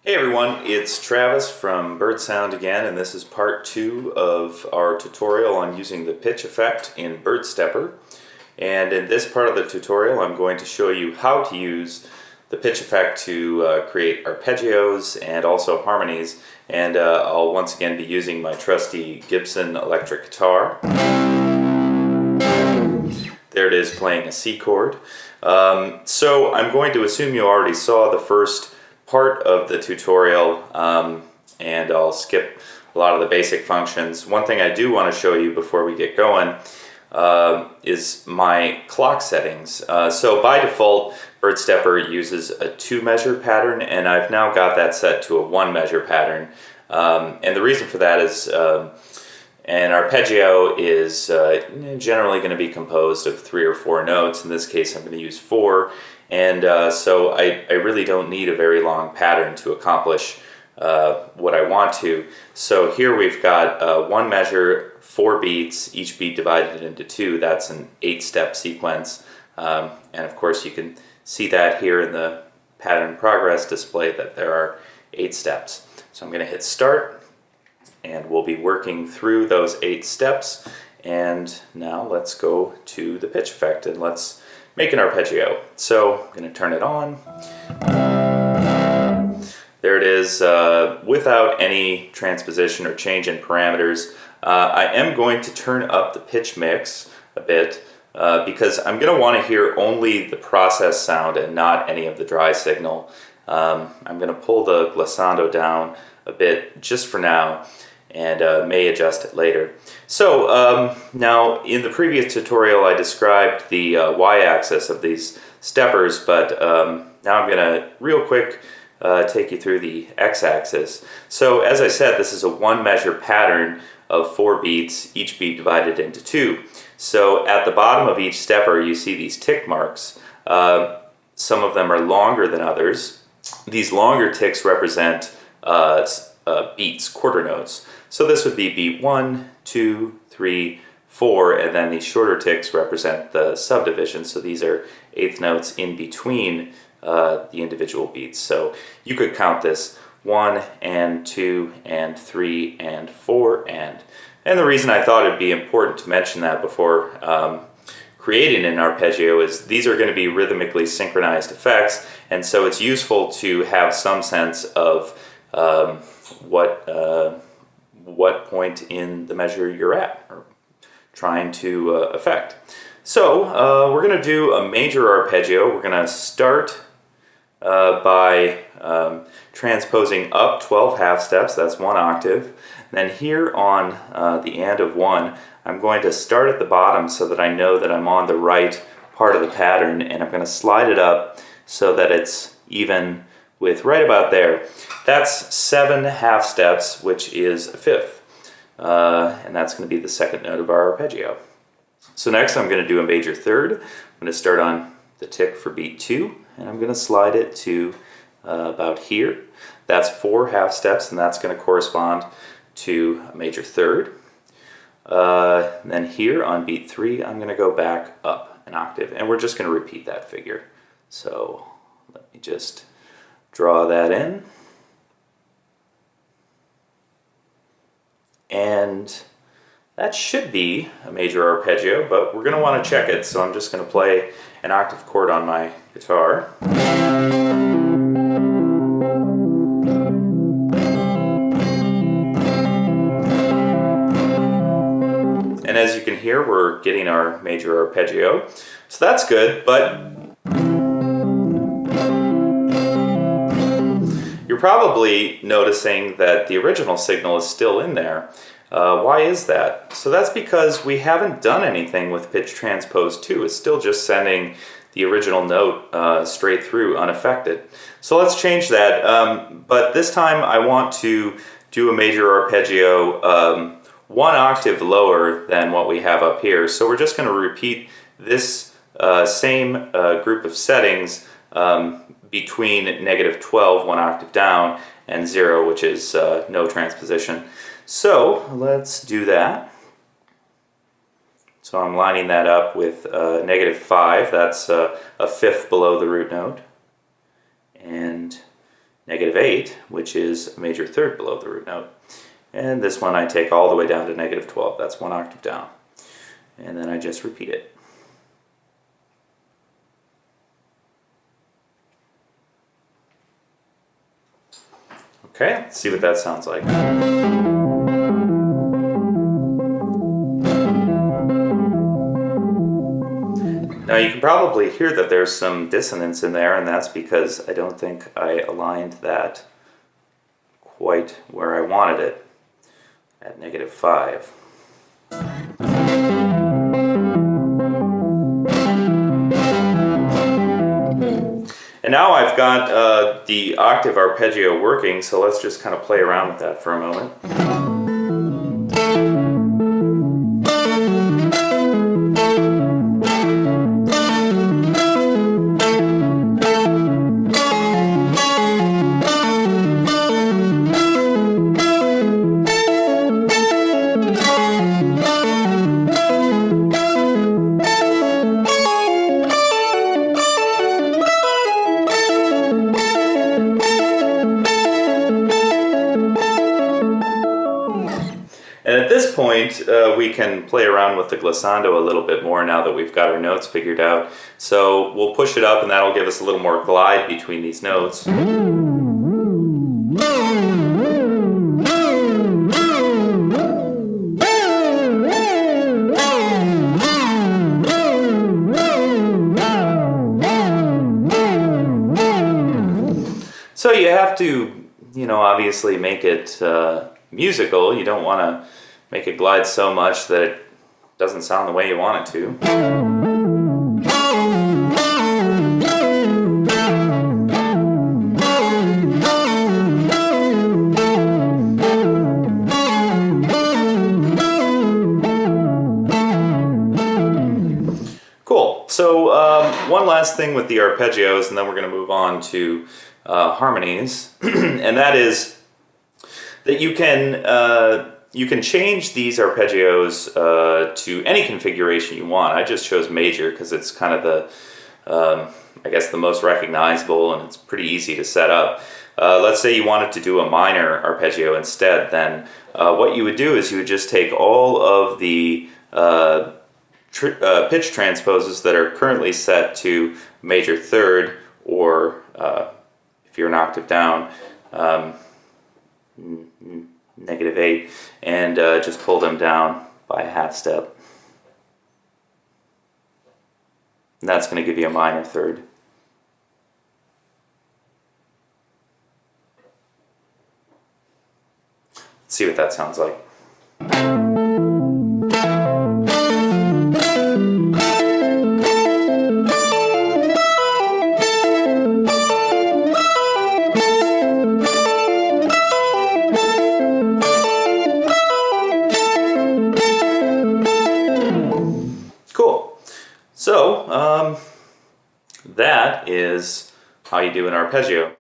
Hey everyone, it's Travis from BirdSound again, and this is part 2 of our tutorial on using the pitch effect in birdStepper. And in this part of the tutorial I'm going to show you how to use the pitch effect to create arpeggios and also harmonies. And I'll once again be using my trusty Gibson electric guitar. There it is, playing a C chord. So I'm going to assume you already saw the first part of the tutorial, and I'll skip a lot of the basic functions. One thing I do want to show you before we get going is my clock settings. So by default, birdStepper uses a 2-measure pattern, and I've now got that set to a 1-measure pattern. And the reason for that is an arpeggio is generally going to be composed of 3 or 4 notes. In this case, I'm going to use 4. And so I really don't need a very long pattern to accomplish what I want to. So here we've got 1 measure, 4 beats, each beat divided into 2. That's an 8-step sequence. And of course you can see that here in the pattern progress display that there are 8 steps. So I'm going to hit start, and we'll be working through those 8 steps. And now let's go to the pitch effect and let's make an arpeggio. So I'm going to turn it on. There it is, without any transposition or change in parameters. I am going to turn up the pitch mix a bit because I'm going to want to hear only the process sound and not any of the dry signal. I'm going to pull the glissando down a bit just for now, and may adjust it later. So now in the previous tutorial I described the y-axis of these steppers, but now I'm going to real quick take you through the x-axis. So as I said, this is a 1-measure pattern of 4 beats, each beat divided into 2. So at the bottom of each stepper you see these tick marks. Some of them are longer than others. These longer ticks represent beats, quarter notes. So this would be beat 1, 2, 3, 4, and then these shorter ticks represent the subdivisions. So these are 8th notes in between the individual beats. So you could count this 1 and 2 and 3 and 4 and the reason I thought it'd be important to mention that before creating an arpeggio is these are going to be rhythmically synchronized effects, and so it's useful to have some sense of what point in the measure you're at or trying to affect. So we're going to do a major arpeggio. We're going to start by transposing up 12 half steps. That's 1 octave. Then here on the and of 1, I'm going to start at the bottom so that I know that I'm on the right part of the pattern, and I'm going to slide it up so that it's even with right about there. That's 7 half steps, which is a 5th. And that's going to be the 2nd note of our arpeggio. So next I'm going to do a major 3rd. I'm going to start on the tick for beat 2, and I'm going to slide it to about here. That's 4 half steps, and that's going to correspond to a major 3rd. Then here on beat 3, I'm going to go back up an octave, and we're just going to repeat that figure. So let me just draw that in. And that should be a major arpeggio, but we're going to want to check it, so I'm just going to play an octave chord on my guitar. And as you can hear, we're getting our major arpeggio. So that's good, but you're probably noticing that the original signal is still in there. Why is that? So that's because we haven't done anything with pitch transpose 2. It's still just sending the original note straight through unaffected. So let's change that. But this time I want to do a major arpeggio 1 octave lower than what we have up here. So we're just going to repeat this same group of settings between -12, 1 octave down, and 0, which is no transposition. So let's do that. So I'm lining that up with -5, that's a 5th below the root note, and -8, which is a major third below the root note. And this one I take all the way down to -12. That's 1 octave down. And then I just repeat it. Okay, let's see what that sounds like. Now you can probably hear that there's some dissonance in there, and that's because I don't think I aligned that quite where I wanted it, at -5. And now I've got the octave arpeggio working, so let's just kind of play around with that for a moment. And at this point, we can play around with the glissando a little bit more now that we've got our notes figured out. So we'll push it up, and that'll give us a little more glide between these notes. So you have to, obviously make it musical. You don't want to make it glide so much that it doesn't sound the way you want it to. Cool. So one last thing with the arpeggios, and then we're going to move on to harmonies, and that is that you can change these arpeggios to any configuration you want. I just chose major because it's kind of the, I guess, the most recognizable, and it's pretty easy to set up. Let's say you wanted to do a minor arpeggio instead, then what you would do is you would just take all of the pitch transposes that are currently set to major third, or if you're an octave down, -8, and just pull them down by a half step. And that's going to give you a minor third. Let's see what that sounds like. So, that is how you do an arpeggio.